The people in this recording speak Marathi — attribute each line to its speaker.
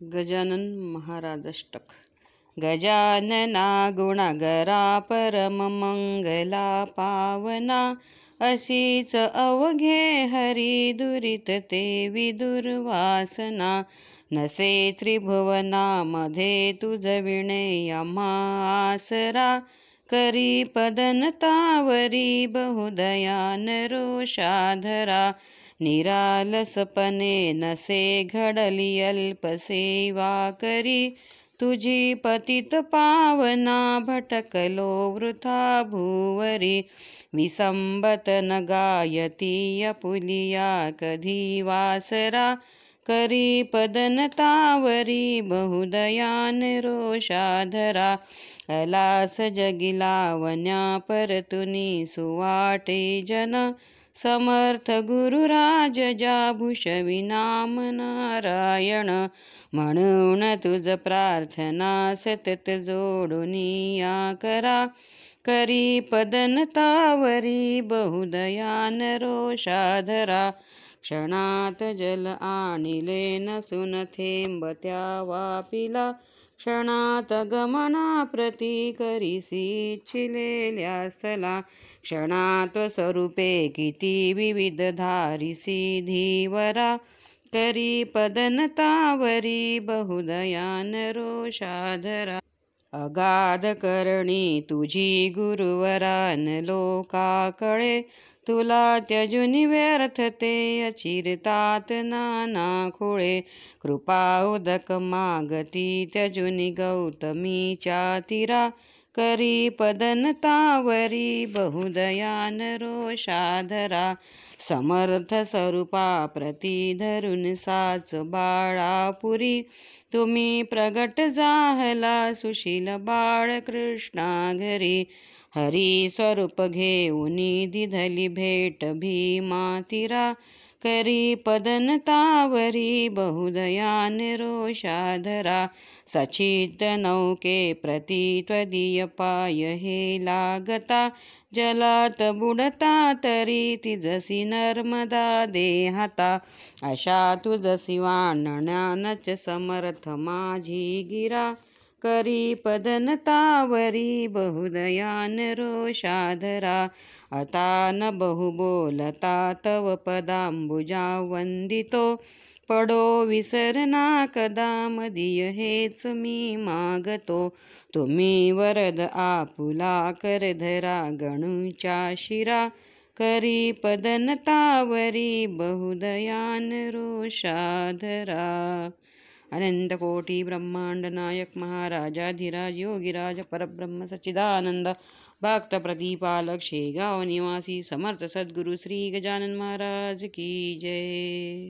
Speaker 1: गजानन महाराजाष्टक. गजानना गुणागरा परममंगला पावना, अशीच अवघे हरी दुरित ते विदुर्वासना. नसे त्रिभुवनामध्ये तुझ विणे आम्हा आसरा, करी पदनतावरी बहुदयान रोषाधरा. निरालसपणे नसे घडली अल्पसेवा करी, तुझी पतित पावना भटकलो वृथा भूवरी. विसंबत न गायती अपुलिया कधी वासरा, करी पदनतावरी बहुदयान रोषाधरा. अलास जगिला वन्या परतुनी सुवाटे जन, समर्थ गुरुराज ज्या भूषवी नाम नारायण. म्हणून तुझ प्रार्थना सतत जोडुनिया करा, करी पदनतावरी बहुदयान रोषाधरा. क्षणात जल आणिले नसून थेंब त्या वापिला, क्षणात गमना प्रती करीसी इच्छिलेल्या स्थला. क्षणात स्वरूपे किती विविध धारिसी धीवरा, करी पदनतावरी बहुदयान रोषाधरा. अगाध करणी तुझी गुरुवरान लोका कळे, तुला त्यजुनी व्यर्थ ते अचिरतात नाना खुळे. कृपा उदक मागती त्यजुनी गौतमीच्या तीरा, करी पदनतावरी बहुदयान रोषाधरा. समर्थ स्वरूपा प्रती धरून साच बाळापुरी, तुम्ही प्रगट जाहला सुशील बाळ कृष्णा घरी. हरी स्वरूप घेऊनी दिधली भेट भीमा तीरा, करी पदनतावरी बहुदयान रोषाधरा. सचित नौके प्रती त्वदीय पाय हे लागता, जलात बुडता तरी तिजसी नर्मदा देहाता. अशा तुझसी वाणण्यानच समर्थ माझी गिरा, करी पदनतावरी बहुदयान रोषाधरा. आता न बहु बोलता तव पदांबुजा वंदितो, पडो विसरना कदा मदीय हेच मी मागतो. तुम्ही वरद आपुला करधरा गणूच्या शिरा, करी पदनतावरी बहुदयान रोषाधरा. अनंत कोटी ब्रह्मांड नायक महाराजाधिराज योगीराज परब्रह्म सच्चिदानंद भक्त प्रतिपालक शेगाव निवासी समर्थ सद्गुरु श्री गजानन महाराज की जय.